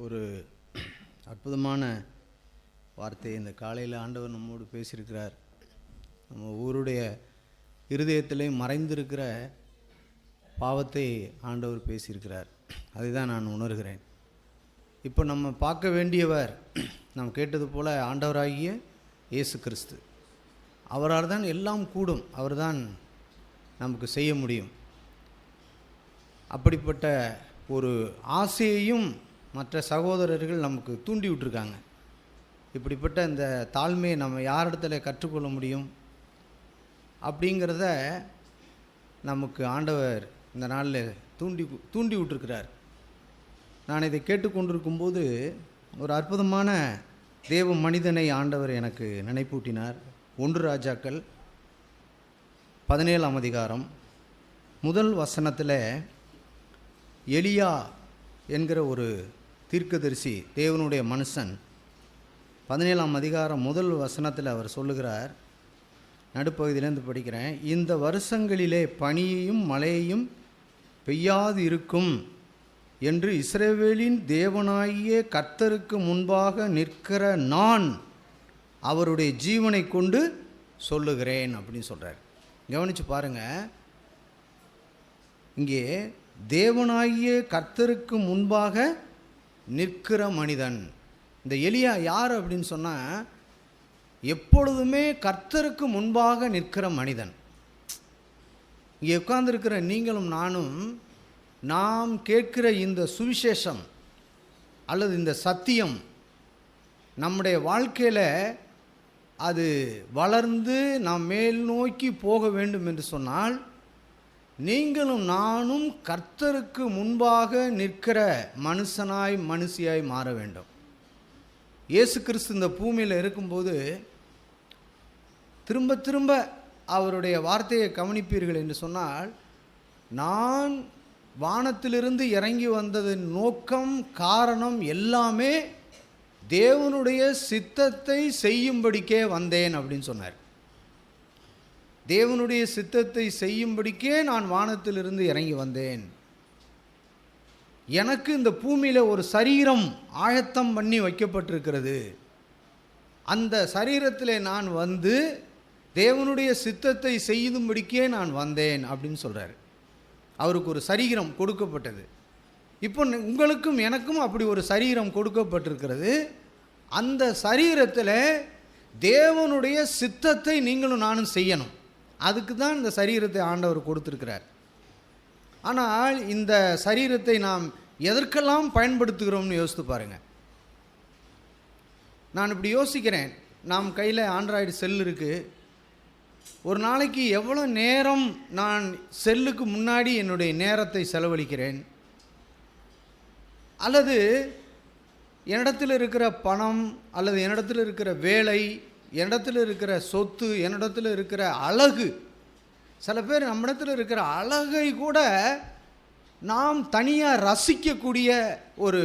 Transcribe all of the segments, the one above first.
ஒரு அற்புதமான வார்த்தை இந்த காலையில் ஆண்டவர் நம்மோடு பேசியிருக்கிறார். நம்ம ஊருடைய இருதயத்திலே மறைந்திருக்கிற பாவத்தை ஆண்டவர் பேசியிருக்கிறார். அதுதான் நான் உணர்கிறேன். இப்போ நம்ம பார்க்க வேண்டியவர் நாம் கேட்டது போல் ஆண்டவராகிய இயேசு கிறிஸ்து. அவரால் தான் எல்லாம் கூடும். அவர்தான் நமக்கு செய்ய முடியும். அப்படிப்பட்ட ஒரு ஆசையையும் மற்ற சகோதரர்கள் நமக்கு தூண்டி விட்டுருக்காங்க. இப்படிப்பட்ட இந்த தாழ்மையை நம்ம யாரிடத்துல கற்றுக்கொள்ள முடியும் அப்படிங்கிறத நமக்கு ஆண்டவர் இந்த நாளில் தூண்டி விட்டுருக்கிறார். நான் இதை கேட்டுக்கொண்டிருக்கும்போது ஒரு அற்புதமான தேவ மனிதனை ஆண்டவர் எனக்கு நினைப்பூட்டினார். 1 ராஜாக்கள் 17ஆம் அதிகாரம் முதல் வசனத்தில் எலியா என்கிற ஒரு தீர்க்கதரிசி, தேவனுடைய மனுஷன், 17ஆம் அதிகாரம் முதல் வசனத்தில் அவர் சொல்லுகிறார். நடுப்பகுதியிலேருந்து படிக்கிறேன். இந்த வருஷங்களிலே பனியையும் மழையையும் பெய்யாது இருக்கும் என்று இஸ்ரவேலின் தேவனாகிய கர்த்தருக்கு முன்பாக நிற்கிற நான் அவருடைய ஜீவனை கொண்டு சொல்லுகிறேன் அப்படின்னு சொல்கிறார். கவனித்து பாருங்கள். இங்கே தேவனாகிய கர்த்தருக்கு முன்பாக நிற்கிற மனிதன். இந்த எலியா யார் அப்படின்னு சொன்னால், எப்பொழுதுமே கர்த்தருக்கு முன்பாக நிற்கிற மனிதன். இங்கே உட்கார்ந்துருக்கிற நீங்களும் நானும் நாம் கேட்கிற இந்த சுவிசேஷம் அல்லது இந்த சத்தியம் நம்முடைய வாழ்க்கையில் அது வளர்ந்து நாம் மேல் நோக்கி போக வேண்டும் என்று சொன்னால், நீங்களும் நானும் கர்த்தருக்கு முன்பாக நிற்கிற மனுஷியாய் மாற வேண்டும். இயேசு கிறிஸ்து இந்த பூமியில் இருக்கும்போது திரும்ப திரும்ப அவருடைய வார்த்தையை கவனிப்பீர்கள் என்று சொன்னால், நான் வானத்திலிருந்து இறங்கி வந்ததின் நோக்கம், காரணம் எல்லாமே தேவனுடைய சித்தத்தை செய்யும்படிக்கே வந்தேன் அப்படின்னு சொன்னார். தேவனுடைய சித்தத்தை செய்யும்படிக்கே நான் வானத்திலிருந்து இறங்கி வந்தேன். எனக்கு இந்த பூமியில் ஒரு சரீரம் ஆயத்தம் பண்ணி வைக்கப்பட்டிருக்கிறது. அந்த சரீரத்தில் நான் வந்து தேவனுடைய சித்தத்தை செய்யும்படிக்கே நான் வந்தேன் அப்படின்னு சொல்கிறார். அவருக்கு ஒரு சரீரம் கொடுக்கப்பட்டது. இப்போ உங்களுக்கும் எனக்கும் அப்படி ஒரு சரீரம் கொடுக்கப்பட்டிருக்கிறது. அந்த சரீரத்தில் தேவனுடைய சித்தத்தை நீங்களும் நானும் செய்யணும். அதுக்கு தான் இந்த சரீரத்தை ஆண்டவர் கொடுத்துருக்கிறார். ஆனால் இந்த சரீரத்தை நாம் எதற்கெல்லாம் பயன்படுத்துகிறோம்னு யோசித்து பாருங்கள். நான் இப்படி யோசிக்கிறேன். நாம் கையில் ஆண்ட்ராய்டு செல் இருக்குது. ஒரு நாளைக்கு எவ்வளோ நேரம் நான் செல்லுக்கு முன்னாடி என்னுடைய நேரத்தை செலவழிக்கிறேன்? அல்லது என்னிடத்தில் இருக்கிற பணம், அல்லது என்னிடத்தில் இருக்கிற வேலை, என்னிடத்தில் இருக்கிற சொத்து, என்னிடத்தில் இருக்கிற அழகு. சில பேர் நம்மிடத்தில் இருக்கிற அழகை கூட நாம் தனியாக ரசிக்கக்கூடிய ஒரு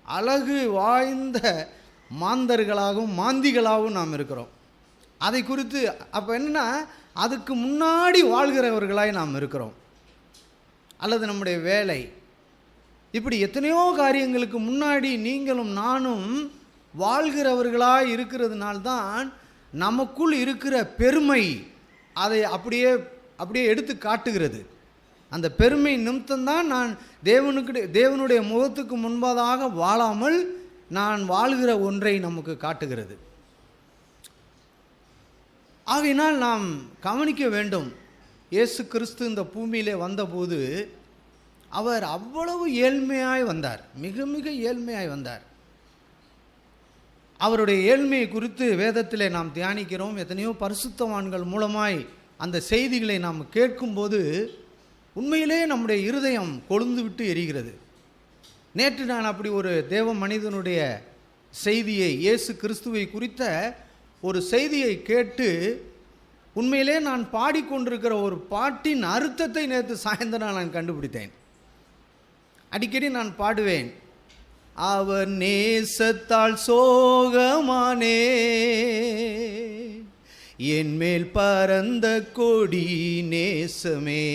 அழகு வாய்ந்த மாந்தர்களாகவும் மாந்திகளாகவும் நாம் இருக்கிறோம். அதை குறித்து அப்போ என்னென்னா, அதுக்கு முன்னாடி வாழ்கிறவர்களாய் நாம் இருக்கிறோம். அல்லது நம்முடைய வேலை, இப்படி எத்தனையோ காரியங்களுக்கு முன்னாடி நீங்களும் நானும் வாழ்கிறவர்களாய் இருக்கிறதுனால்தான் நமக்குள் இருக்கிற பெருமை அதை அப்படியே எடுத்து காட்டுகிறது. அந்த பெருமை நிமித்தம்தான் நான் தேவனுடைய முகத்துக்கு முன்பதாக வாழாமல் நான் வாழ்கிற ஒன்றை நமக்கு காட்டுகிறது. ஆகையினால் நாம் கவனிக்க வேண்டும். இயேசு கிறிஸ்து இந்த பூமியிலே வந்தபோது அவர் அவ்வளவு ஏழ்மையாய் வந்தார். மிக மிக ஏழ்மையாய் வந்தார். அவருடைய ஏழ்மையை குறித்து வேதத்திலே நாம் தியானிக்கிறோம். எத்தனையோ பரிசுத்தவான்கள் மூலமாய் அந்த செய்திகளை நாம் கேட்கும்போது உண்மையிலே நம்முடைய இருதயம் கொழுந்து விட்டு எரிகிறது. நேற்று நான் அப்படி ஒரு தேவ மனிதனுடைய செய்தியை, இயேசு கிறிஸ்துவை குறித்த ஒரு செய்தியை கேட்டு உண்மையிலே நான் பாடிக்கொண்டிருக்கிற ஒரு பாட்டின் அர்த்தத்தை நேற்று சாயந்தரம் நான் கண்டுபிடித்தேன். அடிக்கடி நான் பாடுவேன், அவர் நேசத்தால் சோகமானே, என்மேல் பரந்த கொடி நேசமே,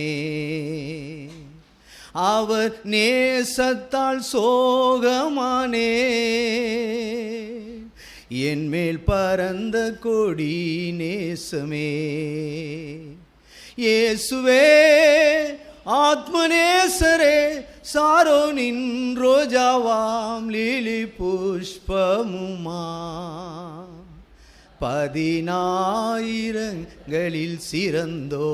அவர் நேசத்தால் சோகமானே, என் மேல் பரந்த கொடி நேசமே. இயேசுவே ஆத்மநேசரே, சாரோனின் ரோஜாவாம் லீலி புஷ்பமுமா, 10,000களில் சிறந்தோ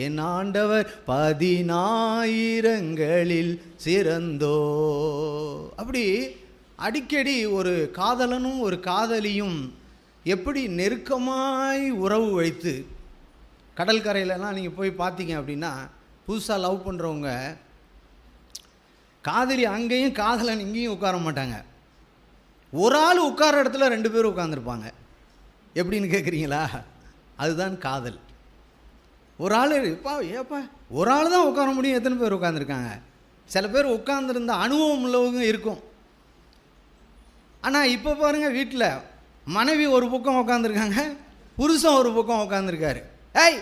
என் ஆண்டவர், 10,000களில் சிறந்தோ. அப்படி அடிக்கடி ஒரு காதலனும் ஒரு காதலியும் எப்படி நெருக்கமாய் உறவு வைத்து, கடற்கரையிலலாம் நீங்கள் போய் பார்த்தீங்க அப்படின்னா, புதுசாக லவ் பண்ணுறவங்க காதலி அங்கேயும் காதலன் இங்கேயும் உட்கார மாட்டாங்க. ஒரு ஆள் உட்கார இடத்துல 2 பேரும் உட்காந்துருப்பாங்க. எப்படின்னு கேட்குறீங்களா? அதுதான் காதல். ஒரு ஆள் ஏப்பா ஒரு ஆள் தான் உட்கார முடியும், எத்தனை பேர் உட்காந்துருக்காங்க? சில பேர் உட்காந்துருந்த அனுபவம் உள்ளவங்க இருக்கும். ஆனால் இப்போ பாருங்கள், வீட்டில் மனைவி ஒரு பக்கம் உட்காந்துருக்காங்க, புருஷன் ஒரு பக்கம் உட்காந்துருக்காரு. ஏய்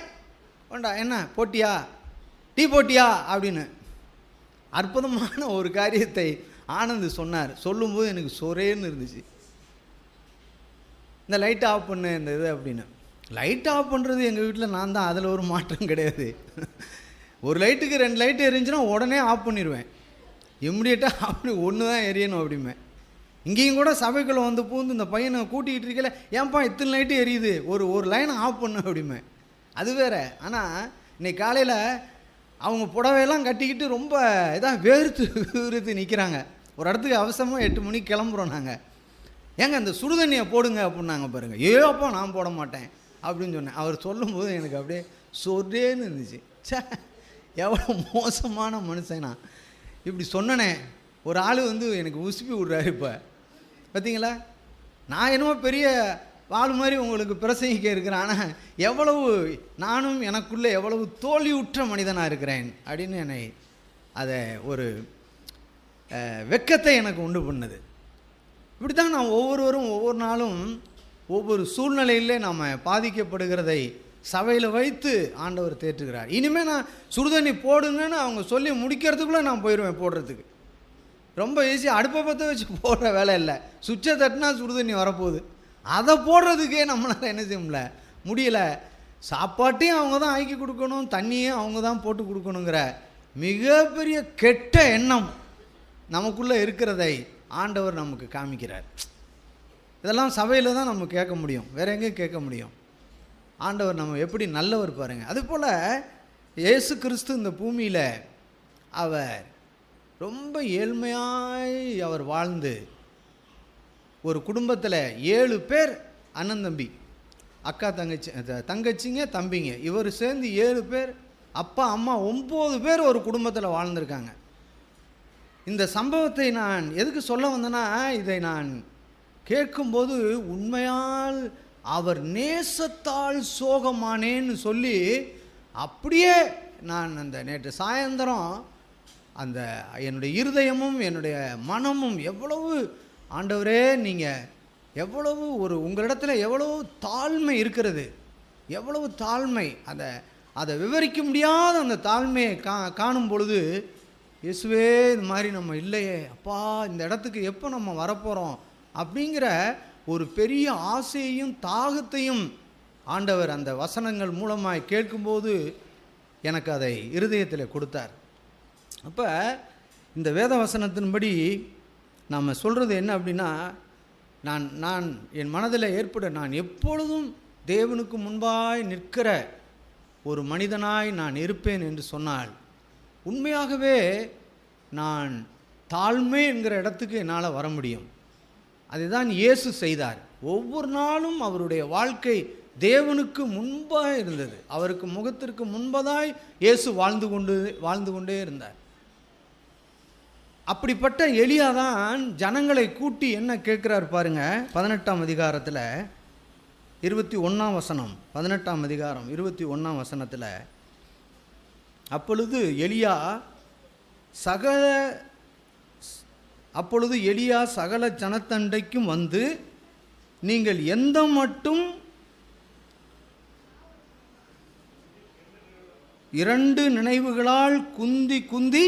வேண்டா, என்ன போட்டியா, டீ போட்டியா அப்படின்னு அற்புதமான ஒரு காரியத்தை ஆனந்த் சொன்னார். சொல்லும்போது எனக்கு சொரேன்னு இருந்துச்சு. இந்த லைட் ஆஃப் பண்ணு இந்த இது அப்படின்னு. லைட் ஆஃப் பண்ணுறது எங்கள் வீட்டில் நான் தான், அதில் ஒரு மாற்றம் கிடையாது. ஒரு லைட்டுக்கு 2 லைட்டு எரிஞ்சுன்னா உடனே ஆஃப் பண்ணிடுவேன். இம்மிடியட்டாக அப்படி ஒன்று தான் எரியணும் அப்படிமே. இங்கேயும் கூட சபைக்குள்ளே வந்து பூந்து இந்த பையனை கூட்டிகிட்டு இருக்கல, ஏன்ப்பா இத்தனை லைட்டு எரியுது, ஒரு லைனை ஆஃப் பண்ணு அப்படிமே. அது வேறு. ஆனால் இன்னைக்கு காலையில் அவங்க புடவையெல்லாம் கட்டிக்கிட்டு ரொம்ப இதாக வேர்த்து நிற்கிறாங்க. ஒரு இடத்துக்கு அவசரமாக 8 மணிக்கு கிளம்புறோம் நாங்கள். ஏங்க அந்த சுடுதண்ணியை போடுங்க அப்படின்னாங்க பாருங்கள். அப்பா நான் போட மாட்டேன் அப்படின்னு சொன்னேன். அவர் சொல்லும்போது எனக்கு அப்படியே சொரேன்னு இருந்துச்சு. சே, எவ்வளோ மோசமான மனுஷனா இப்படி சொன்னனே. ஒரு ஆள் வந்து எனக்கு உசுப்பி விட்றாரு. இப்போ பார்த்தீங்களா, நான் என்னமோ பெரிய வாழ் மாதிரி உங்களுக்கு பிரசங்கிக்க இருக்கிறேன், ஆனால் எவ்வளவு நானும் எனக்குள்ளே எவ்வளவு தோல்வியுற்ற மனிதனாக இருக்கிறேன் அப்படின்னு என்னை அதை ஒரு வெட்கத்தை எனக்கு உண்டு பண்ணுது. இப்படி தான் நாம் ஒவ்வொருவரும் ஒவ்வொரு நாளும் ஒவ்வொரு சூழ்நிலையிலே நாம் பாதிக்கப்படுகிறதை சபையில் வைத்து ஆண்டவர் தேற்றுகிறார். இனிமேல் நான் சுடுதண்ணி போடுங்கன்னு அவங்க சொல்லி முடிக்கிறதுக்குள்ளே நான் போயிடுவேன் போடுறதுக்கு. ரொம்ப ஈஸியாக அடுப்பை பற்ற வச்சு போடுற வேலை இல்லை. சுவிட்சை தட்டினா சுடுதண்ணி வரப்போகுது. அதை போடுறதுக்கே நம்மளால் என்ன செய்ய முடியலை. சாப்பாட்டையும் அவங்க தான் ஆக்கி கொடுக்கணும், தண்ணியும் அவங்க தான் போட்டு கொடுக்கணுங்கிற மிகப்பெரிய கெட்ட எண்ணம் நமக்குள்ளே இருக்கிறதை ஆண்டவர் நமக்கு காமிக்கிறார். இதெல்லாம் சபையில் தான் நம்ம கேட்க முடியும், வேற எங்கேயும் கேட்க முடியும். ஆண்டவர் நம்ம எப்படி நல்லவர் பாருங்கள். அதுபோல் இயேசு கிறிஸ்து இந்த பூமியில் அவர் ரொம்ப ஏழ்மையாய் அவர் வாழ்ந்து, ஒரு குடும்பத்தில் 7 பேர் அண்ணன் தம்பி, அக்கா தங்கச்சிங்க தம்பிங்க, இவர் சேர்ந்து 7 பேர், அப்பா அம்மா 9 பேர் ஒரு குடும்பத்தில் வாழ்ந்திருக்காங்க. இந்த சம்பவத்தை நான் எதுக்கு சொல்ல வந்தேன்னா, இதை நான் கேட்கும்போது உண்மையால் அவர் நேசத்தால் சோகமானேன்னு சொல்லி அப்படியே நான் அந்த நேற்று சாயந்தரம் அந்த என்னுடைய இருதயமும் என்னுடைய மனமும் எவ்வளவு, ஆண்டவரே நீங்கள் எவ்வளவு ஒரு உங்களிடத்தில் எவ்வளவு தாழ்மை இருக்கிறது, எவ்வளவு தாழ்மை, அதை விவரிக்க முடியாத அந்த தாழ்மையை காணும் பொழுது, இயேசுவே இது மாதிரி நம்ம இல்லையே அப்பா, இந்த இடத்துக்கு எப்போ நம்ம வரப்போகிறோம் அப்படிங்கிற ஒரு பெரிய ஆசையையும் தாகத்தையும் ஆண்டவர் அந்த வசனங்கள் மூலமாய் கேட்கும்போது எனக்கு அதை இருதயத்தில் கொடுத்தார். அப்போ இந்த வேத வசனத்தின்படி நாம் சொல்கிறது என்ன அப்படின்னா, நான் என் மனதில் நான் எப்பொழுதும் தேவனுக்கு முன்பாய் நிற்கிற ஒரு மனிதனாய் நான் இருப்பேன் என்று சொன்னால், உண்மையாகவே நான் தாழ்மை என்கிற இடத்துக்கு என்னால் வர முடியும். அதுதான் இயேசு செய்தார். ஒவ்வொரு நாளும் அவருடைய வாழ்க்கை தேவனுக்கு முன்பாக இருந்தது. அவருக்கு முகத்திற்கு முன்பதாய் இயேசு வாழ்ந்து கொண்டே இருந்தார். அப்படிப்பட்ட எலியா தான் ஜனங்களை கூட்டி என்ன கேட்கிறார் பாருங்க. 18ஆம் அதிகாரத்தில் 21ஆம் வசனம், 18ஆம் அதிகாரம் 21ஆம் வசனத்தில், அப்பொழுது எலியா சகல ஜனத்தண்டைக்கும் வந்து, நீங்கள் எந்த மட்டும் 2 நினைவுகளால் குந்தி குந்தி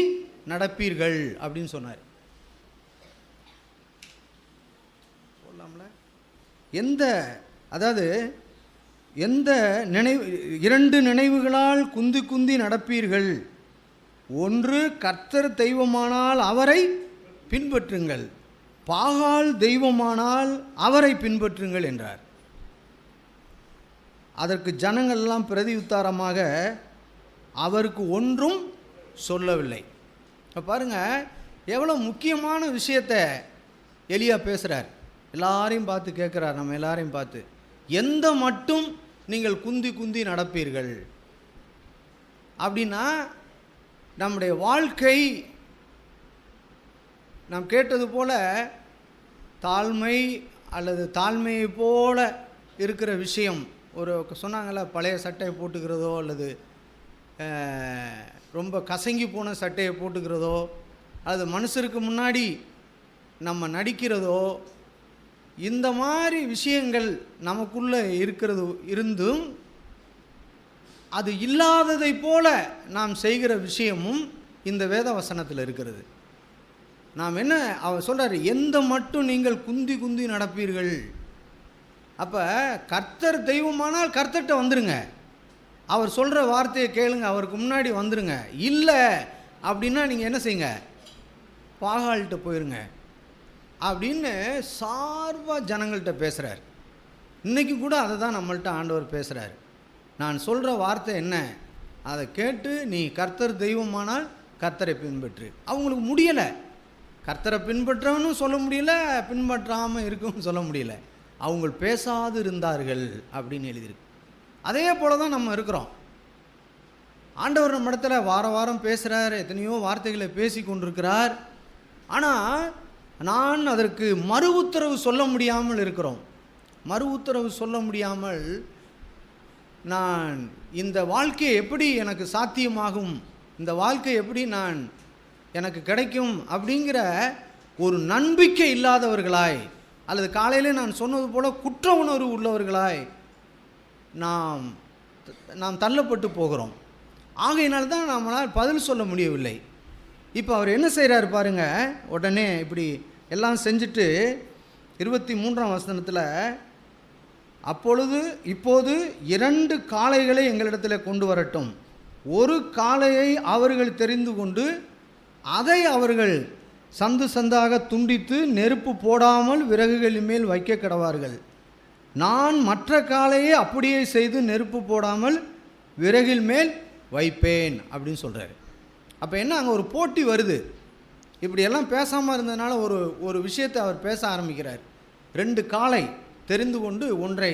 நடப்பீர்கள் அப்படின்னு சொன்னார். சொல்லலாம்ல? எந்த நினைவு 2 நினைவுகளால் குந்தி குந்தி நடப்பீர்கள். ஒன்று, கர்த்தர் தெய்வமானால் அவரை பின்பற்றுங்கள், பாகால் தெய்வமானால் அவரை பின்பற்றுங்கள் என்றார். அதற்கு ஜனங்கள்லாம் பிரதியுத்தாரமாக அவருக்கு ஒன்றும் சொல்லவில்லை. இப்போ பாருங்கள், எவ்வளோ முக்கியமான விஷயத்தை எலியா பேசுகிறார். எல்லாரையும் பார்த்து கேட்குறார், நம்ம எல்லாரையும் பார்த்து, எந்த மட்டும் நீங்கள் குந்தி குந்தி நடப்பீர்கள் அப்படின்னா, நம்முடைய வாழ்க்கை நாம் கேட்டது போல தாழ்மை அல்லது தாழ்மையை போல இருக்கிற விஷயம். ஒரு சொன்னாங்கள்ல, பழைய சட்டையை போட்டுக்கிறதோ அல்லது ரொம்ப கசங்கி போன சட்டையை போட்டுக்கிறதோ அல்லது மனுஷருக்கு முன்னாடி நம்ம நடிக்கிறதோ, இந்த மாதிரி விஷயங்கள் நமக்குள்ளே இருந்தும் அது இல்லாததை போல நாம் செய்கிற விஷயமும் இந்த வேத வசனத்தில் இருக்கிறது. நாம் என்ன அவர் சொல்கிறார், எந்த மட்டும் நீங்கள் குந்தி குந்தி நடப்பீர்கள். அப்போ கர்த்தர் தெய்வமானால் கர்த்தர்கிட்ட வந்துருங்க, அவர் சொல்கிற வார்த்தையை கேளுங்க, அவருக்கு முன்னாடி வந்துருங்க. இல்லை அப்படின்னா நீங்கள் என்ன செய்யுங்க, பாகால்கிட்ட போயிருங்க அப்படின்னு சார்பாக ஜனங்கள்கிட்ட பேசுகிறார். இன்றைக்கி கூட அதை தான் நம்மள்கிட்ட ஆண்டவர் பேசுகிறார். நான் சொல்கிற வார்த்தை என்ன, அதை கேட்டு நீ கர்த்தர் தெய்வமானால் கர்த்தரை பின்பற்று. அவங்களுக்கு முடியலை, கர்த்தரை பின்பற்றவனும் சொல்ல முடியல, பின்பற்றாமல் இருக்கவும் சொல்ல முடியல. அவங்க பேசாது இருந்தார்கள் அப்படின்னு எழுதியிருக்கு. அதே போல தான் நம்ம இருக்கிறோம். ஆண்டவர் நம்ம இடத்துல வாரம் பேசுகிறார், எத்தனையோ வார்த்தைகளை பேசி கொண்டிருக்கிறார். ஆனால் நான் அதற்கு மறு உத்தரவு சொல்ல முடியாமல் இருக்கிறோம். மறு உத்தரவு சொல்ல முடியாமல் நான் இந்த வாழ்க்கை எப்படி எனக்கு சாத்தியமாகும், இந்த வாழ்க்கை எப்படி எனக்கு கிடைக்கும் அப்படிங்கிற ஒரு நம்பிக்கை இல்லாதவர்களாய், அல்லது காலையிலே நான் சொன்னது போல குற்ற உணர்வு உள்ளவர்களாய் நாம் தள்ளப்பட்டு போகிறோம். ஆகையினால தான் நம்மளால் பதில் சொல்ல முடியவில்லை. இப்போ அவர் என்ன செய்கிறார் பாருங்கள். உடனே இப்படி எல்லாம் செஞ்சுட்டு 23ஆம் வசனத்தில், இப்போது 2 காளைகளை எங்களிடத்தில் கொண்டு வரட்டும், ஒரு காளையை அவர்கள் தெரிந்து கொண்டு அதை அவர்கள் சந்து சந்தாக துண்டித்து நெருப்பு போடாமல் விறகுகளின் மேல் வைக்க கடவார்கள். நான் மற்ற காளையை அப்படியே செய்து நெருப்பு போடாமல் விறகில் மேல் வைப்பேன் அப்படின்னு சொல்கிறார். அப்போ என்ன, அங்கே ஒரு போட்டி வருது. இப்படியெல்லாம் பேசாமல் இருந்ததுனால ஒரு விஷயத்தை அவர் பேச ஆரம்பிக்கிறார். 2 காளை தெரிந்து கொண்டு, ஒன்றை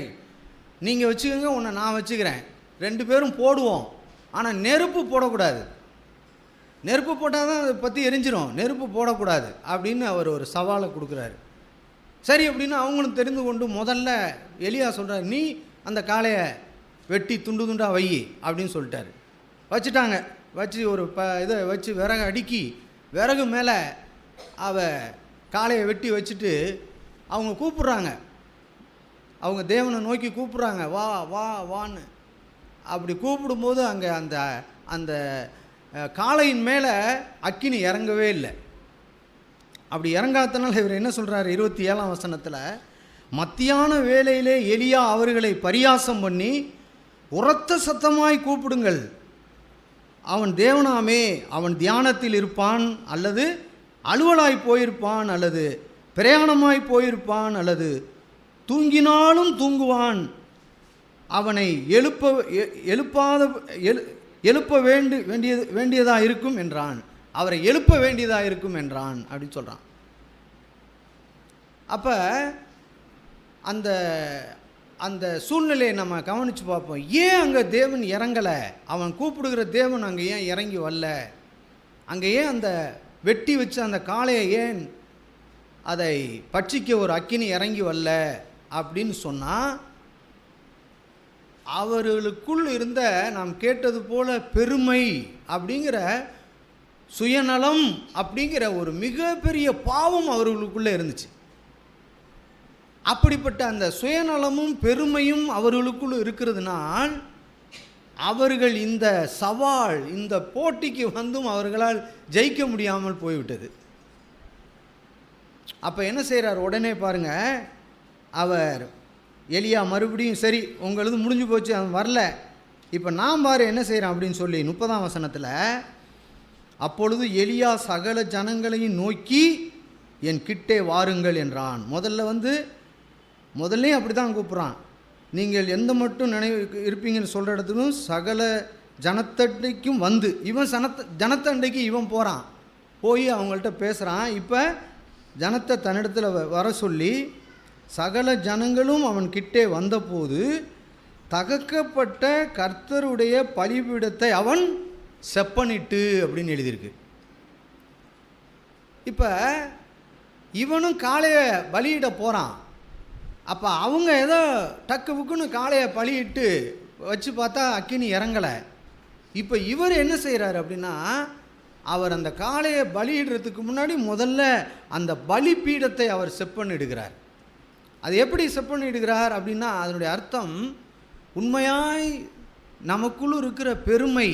நீங்கள் வச்சுக்கோங்க, ஒன்றை நான் வச்சுக்கிறேன், 2 பேரும் போடுவோம், ஆனால் நெருப்பு போடக்கூடாது. நெருப்பு போட்டால் தான் அதை பற்றி எரிஞ்சிடும், நெருப்பு போடக்கூடாது அப்படின்னு அவர் ஒரு சவாலை கொடுக்குறாரு. சரி அப்படின்னு அவங்களும் தெரிந்து கொண்டு, முதல்ல எலியா சொல்கிறார், நீ அந்த காளையை வெட்டி துண்டு துண்டாக வை அப்படின்னு சொல்லிட்டாரு. வச்சுட்டாங்க. வச்சு ஒரு இதை வச்சு விறகு அடுக்கி விறகு மேலே காளையை வெட்டி வச்சுட்டு அவங்க கூப்பிட்றாங்க, அவங்க தேவனை நோக்கி கூப்பிட்றாங்க, வா வா வான்னு. அப்படி கூப்பிடும்போது அங்கே அந்த அந்த காளையின் மேலே அக்கினி இறங்கவே இல்லை. அப்படி இறங்காதனால இவர் என்ன சொல்கிறார் 27ஆம் வசனத்தில், மத்தியான வேளையிலே எலியா அவர்களை பரியாசம் பண்ணி உரத்த சத்தமாய் கூப்பிடுங்கள், அவன் தேவனாமே, அவன் தியானத்தில் இருப்பான், அல்லது அலுவலாய் போயிருப்பான், அல்லது பிரயாணமாய் போயிருப்பான், அல்லது தூங்கினாலும் தூங்குவான், அவனை எழுப்ப வேண்டியதாக இருக்கும் என்றான். அவரை எழுப்ப வேண்டியதாக இருக்கும் என்றான் அப்படின்னு சொல்கிறான். அப்போ அந்த அந்த சூழ்நிலையை நம்ம கவனித்து பார்ப்போம். ஏன் அங்கே தேவன் இறங்கலை? அவன் கூப்பிடுகிற தேவன் அங்கே ஏன் இறங்கி வரல? அங்கே ஏன் அந்த வெட்டி வச்சு அந்த காளையை ஏன் அதை பட்சிக்க ஒரு அக்கினி இறங்கி வரல அப்படின்னு சொன்னால், அவர்களுக்குள் இருந்த நாம் கேட்டது போல பெருமை அப்படிங்கிற சுயநலம் அப்படிங்கிற ஒரு மிகப்பெரிய பாவம் அவர்களுக்குள்ளே இருந்துச்சு. அப்படிப்பட்ட அந்த சுயநலமும் பெருமையும் அவர்களுக்குள் இருக்கிறதுனால் அவர்கள் இந்த சவால், இந்த போட்டிக்கு வந்தும் அவர்களால் ஜெயிக்க முடியாமல் போய்விட்டது. அப்போ என்ன செய்கிறார்? உடனே பாருங்க, அவர் எலியா மறுபடியும் சரி உங்களது முடிஞ்சு போச்சு, அவன் வரல, இப்போ நான் பாரு என்ன செய்கிறான் அப்படின்னு சொல்லி 30ஆம் வசனத்தில், அப்பொழுது எலியா சகல ஜனங்களையும் நோக்கி என் கிட்டே வாருங்கள் என்றான். முதல்ல அப்படி தான் கூப்பிட்றான். நீங்கள் எந்த மட்டும் நினைவு இருப்பீங்கன்னு சொல்கிற இடத்துக்கும் சகல ஜனத்தண்டைக்கும் வந்து, இவன் ஜனத்தண்டைக்கு இவன் போகிறான், போய் அவங்கள்ட்ட பேசுகிறான். இப்போ ஜனத்தை தன்னிடத்தில் வர சொல்லி சகல ஜனங்களும் அவன் கிட்டே வந்தபோது தகக்கப்பட்ட கர்த்தருடைய பலிபீடத்தை அவன் செப்பனிட்டு அப்படின்னு எழுதியிருக்கு. இப்போ இவனும் காளையை பலியிட போகிறான். அப்போ அவங்க ஏதோ டக்கு புக்குன்னு காளையை பலியிட்டு வச்சு பார்த்தா அக்கினி இறங்கலை. இப்போ இவர் என்ன செய்கிறார் அப்படின்னா, அவர் அந்த காளையை பலியிடுறதுக்கு முன்னாடி முதல்ல அந்த பலிபீடத்தை அவர் செப்பனிடுகிறார். அது எப்படி செப்பனிடுகிறார் அப்படின்னா, அதனுடைய அர்த்தம் உண்மையாய் நமக்குள் இருக்கிற பெருமை,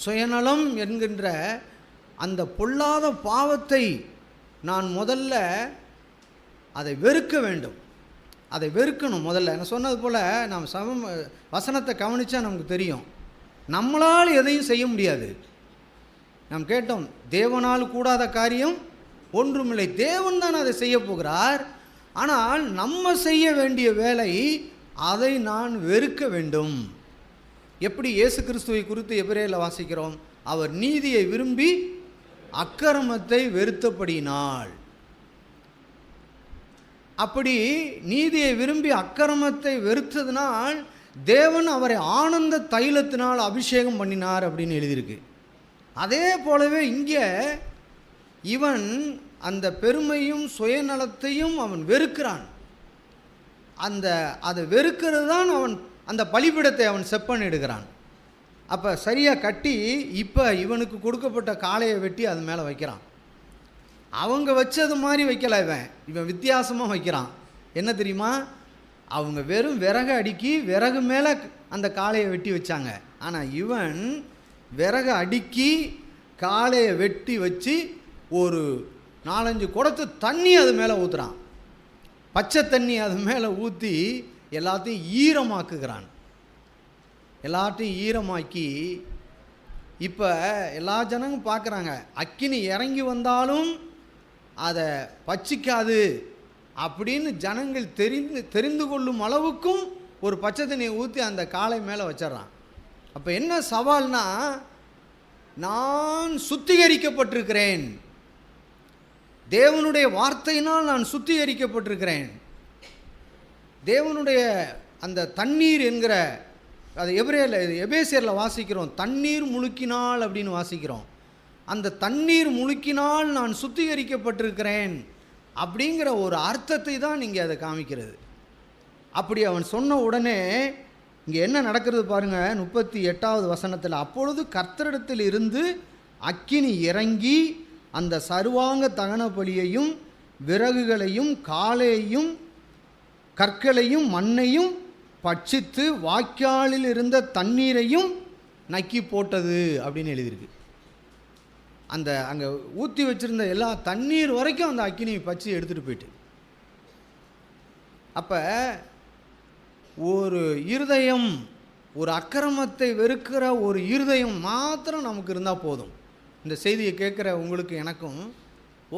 சுயநலம் என்கின்ற அந்த பொல்லாத பாவத்தை நான் முதல்ல அதை வெறுக்க வேண்டும், அதை வெறுக்கணும். முதல்ல நான் சொன்னது போல் நாம் வசனத்தை கவனித்தா நமக்கு தெரியும், நம்மளால் எதையும் செய்ய முடியாது. நாம் கேட்டோம், தேவனால் கூடாத காரியம் ஒன்றுமில்லை. தேவன் தான் அதை செய்ய போகிறார். ஆனால் நம்ம செய்ய வேண்டிய வேலை, அதை நான் வெறுக்க வேண்டும். எப்படி இயேசு கிறிஸ்துவை குறித்து எபிரேயரில் வாசிக்கிறோம், அவர் நீதியை விரும்பி அக்கிரமத்தை வெறுத்தபடியினால். அப்படி நீதியை விரும்பி அக்கிரமத்தை வெறுத்ததினால் தேவன் அவரை ஆனந்த தைலத்தினால் அபிஷேகம் பண்ணினார் அப்படின்னு எழுதியிருக்கு. அதே போலவே இங்கே இவன் அந்த பெருமையும் சுயநலத்தையும் அவன் வெறுக்கிறான். அதை வெறுக்கிறது தான் அவன் அந்த பலிபீடத்தை அவன் செப்பனிடுகிறான். அப்போ சரியாக கட்டி இப்போ இவனுக்கு கொடுக்கப்பட்ட காளையை வெட்டி அது மேலே வைக்கிறான். அவங்க வச்சது மாதிரி வைக்கல, இவன் வித்தியாசமாக வைக்கிறான். என்ன தெரியுமா, அவங்க வெறும் விறகு அடுக்கி விறகு மேலே அந்த காளையை வெட்டி வச்சாங்க. ஆனால் இவன் விறகு அடுக்கி காளையை வெட்டி வச்சு ஒரு 4-5 குடத்து தண்ணி அது மேலே ஊற்றுறான். பச்சை தண்ணி அது மேலே ஊற்றி எல்லாத்தையும் ஈரமாக்குகிறான். எல்லாத்தையும் ஈரமாக்கி இப்போ எல்லா ஜனங்களும் பார்க்குறாங்க, அக்கினி இறங்கி வந்தாலும் அதை பச்சிக்காது அப்படின்னு ஜனங்கள் தெரிந்து கொள்ளும் அளவுக்கும் ஒரு பச்சை தண்ணியை ஊற்றி அந்த காளை மேலே வச்சிட்றான். அப்போ என்ன சவால்னா, நான் சுத்திகரிக்கப்பட்டிருக்கிறேன், தேவனுடைய வார்த்தையினால் நான் சுத்திகரிக்கப்பட்டிருக்கிறேன். தேவனுடைய அந்த தண்ணீர் என்கிற, அது எபேசியரில் வாசிக்கிறோம், தண்ணீர் முழுக்கினால் அப்படின்னு வாசிக்கிறோம். அந்த தண்ணீர் முழுக்கினால் நான் சுத்திகரிக்கப்பட்டிருக்கிறேன் அப்படிங்கிற ஒரு அர்த்தத்தை தான் இங்கே அதை காமிக்கிறது. அப்படி அவன் சொன்ன உடனே இங்கே என்ன நடக்கிறது பாருங்கள், 38வது வசனத்தில், அப்பொழுது கர்த்தரிடத்தில் இருந்து அக்கினி இறங்கி அந்த சர்வாங்க தகன பலியையும் விறகுகளையும் காளையையும் கற்களையும் மண்ணையும் பட்சித்து வாய்க்காலில் இருந்த தண்ணீரையும் நக்கி போட்டது அப்படின்னு எழுதியிருக்கு. அந்த அங்கே ஊற்றி வச்சுருந்த எல்லா தண்ணீர் வரைக்கும் அந்த அக்கினி பச்சி எடுத்துகிட்டு போயிட்டு. அப்போ ஒரு இருதயம், ஒரு அக்கிரமத்தை வெறுக்கிற ஒரு இருதயம் மாத்திரம் நமக்கு இருந்தால் போதும். இந்த செய்தியை கேட்குற உங்களுக்கு எனக்கும்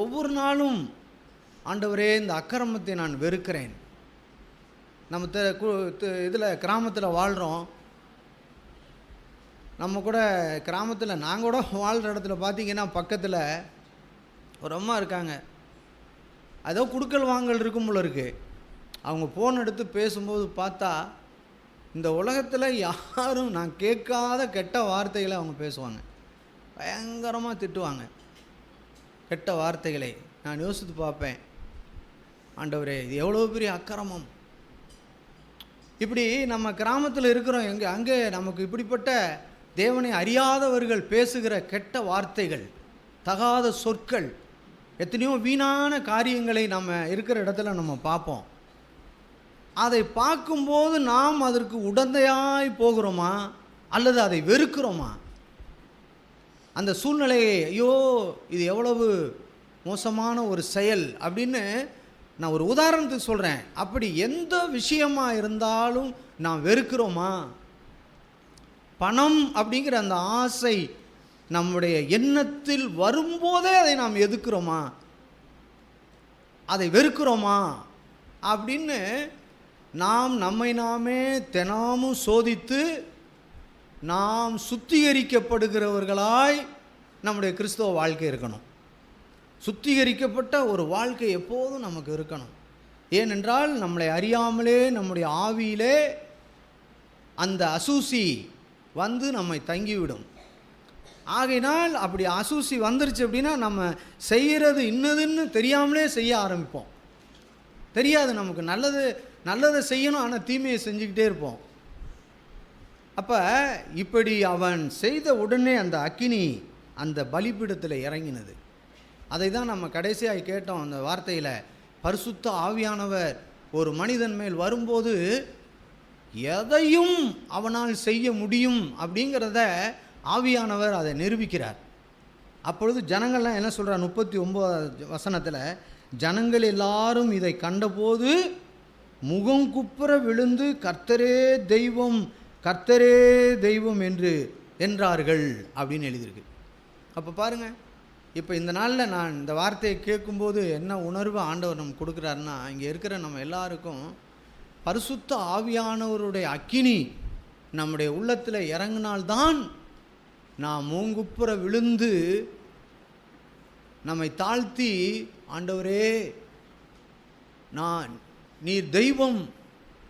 ஒவ்வொரு நாளும், ஆண்டவரே இந்த அக்கிரமத்தை நான் வெறுக்கிறேன். நம்ம இதில் கிராமத்தில் வாழ்கிறோம். நம்ம கூட கிராமத்தில் நாங்கள் கூட வாழ்கிற இடத்துல பார்த்திங்கன்னா பக்கத்தில் ஒரு அம்மா இருக்காங்க. அதோ குடுக்கல் வாங்கல் இருக்கும் போல இருக்குது. அவங்க ஃபோன் எடுத்து பேசும்போது பார்த்தா இந்த உலகத்தில் யாரும் நான் கேட்காத கெட்ட வார்த்தைகளை அவங்க பேசுவாங்க. பயங்கரமாக திட்டுவாங்க கெட்ட வார்த்தைகளை. நான் யோசித்து பார்ப்பேன், ஆண்டவரே இது எவ்வளோ பெரிய அக்கிரமம். இப்படி நம்ம கிராமத்தில் இருக்கிறோம், அங்கே நமக்கு இப்படிப்பட்ட தேவனை அறியாதவர்கள் பேசுகிற கெட்ட வார்த்தைகள், தகாத சொற்கள், எத்தனையோ வீணான காரியங்களை நம்ம இருக்கிற இடத்துல நம்ம பார்ப்போம். அதை பார்க்கும்போது நாம் அதற்கு உடந்தையாய் போகிறோமா அல்லது அதை வெறுக்கிறோமா? அந்த சூழ்நிலையை ஐயோ இது எவ்வளவு மோசமான ஒரு செயல் அப்படின்னு நான் ஒரு உதாரணத்துக்கு சொல்கிறேன். அப்படி எந்த விஷயமா இருந்தாலும் நான் வெறுக்கிறோமா? பணம் அப்படிங்கிற அந்த ஆசை நம்முடைய எண்ணத்தில் வரும்போதே அதை நாம் எதுக்கிறோமா? அதை வெறுக்கிறோமா? அப்படின்னு நாம் நம்மை நாமே தினமும் சோதித்து நாம் சுத்திகரிக்கப்படுகிறவர்களாய் நம்முடைய கிறிஸ்தவ வாழ்க்கை இருக்கணும். சுத்திகரிக்கப்பட்ட ஒரு வாழ்க்கை எப்போதும் நமக்கு இருக்கணும். ஏனென்றால் நம்மளை அறியாமலே நம்முடைய ஆவியிலே அந்த அசூசி வந்து நம்மை தங்கிவிடும். ஆகையினால் அப்படி அசூசி வந்துருச்சு அப்படின்னா நம்ம செய்கிறது இன்னதுன்னு தெரியாமலே செய்ய ஆரம்பிப்போம். தெரியாது நமக்கு நல்லதை செய்யணும், ஆனால் தீமையை செஞ்சுக்கிட்டே இருப்போம். அப்போ இப்படி அவன் செய்த உடனே அந்த அக்கினி அந்த பலிபீடத்தில் இறங்கினது. அதை தான் நம்ம கடைசியாக கேட்டோம் அந்த வார்த்தையில். பரிசுத்த ஆவியானவர் ஒரு மனிதன் மேல் வரும்போது எதையும் அவனால் செய்ய முடியும் அப்படிங்கிறத ஆவியானவர் அதை நிரூபிக்கிறார். அப்பொழுது ஜனங்கள்லாம் என்ன சொல்கிறார்? 39 வசனத்தில், ஜனங்கள் எல்லாரும் இதை கண்டபோது முகங்குப்புற விழுந்து கர்த்தரே தெய்வம், கர்த்தரே தெய்வம் என்றார்கள் அப்படின்னு எழுதியிருக்கு. அப்போ பாருங்கள், இப்போ இந்த நாளில் நான் இந்த வார்த்தையை கேட்கும்போது என்ன உணர்வு ஆண்டவர் நம்ம கொடுக்குறாருன்னா, இங்கே இருக்கிற நம்ம எல்லாருக்கும் பரிசுத்த ஆவியானவருடைய அக்கினி நம்முடைய உள்ளத்தில் இறங்கினால்தான் நாம் மூங்குப்புற விழுந்து நம்மை தாழ்த்தி, ஆண்டவரே நீர் தெய்வம்,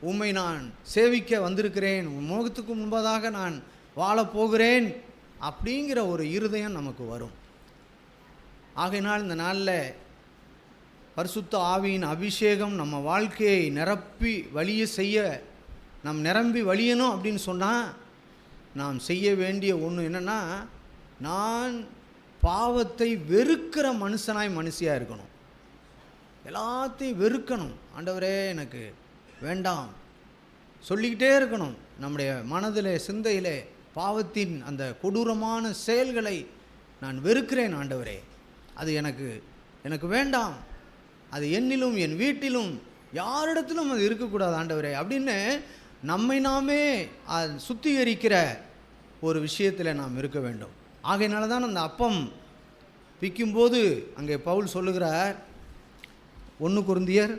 உம்மை நான் சேவிக்க வந்திருக்கிறேன், உன் முகத்துக்கு முன்பதாக நான் வாழப்போகிறேன் அப்படிங்கிற ஒரு இருதயம் நமக்கு வரும். ஆகையினால் இந்த நாளில் பரிசுத்த ஆவியின் அபிஷேகம் நம்ம வாழ்க்கையை நிரப்பி வழிய செய்ய, நாம் நிரம்பி வழியணும் அப்படின்னு சொன்னால் நாம் செய்ய வேண்டிய ஒன்று என்னென்னா, நான் பாவத்தை வெறுக்கிற மனுஷியாக இருக்கணும். எல்லாத்தையும் வெறுக்கணும். ஆண்டவரே எனக்கு வேண்டாம் சொல்லிக்கிட்டே இருக்கணும். நம்முடைய மனதிலே சிந்தையிலே பாவத்தின் அந்த கொடூரமான செயல்களை நான் வெறுக்கிறேன் ஆண்டவரே, அது எனக்கு வேண்டாம், அது என்னிலும் என் வீட்டிலும் யாரிடத்திலும் அது இருக்கக்கூடாது ஆண்டவரே அப்படின்னு நம்மை நாமே சுத்திகரிக்கிற ஒரு விஷயத்தில் நாம் இருக்க வேண்டும். ஆகையினால தான் அந்த அப்பம் பிக்கும்போது அங்கே பவுல் சொல்லுகிறார், 1 கொரிந்தியர்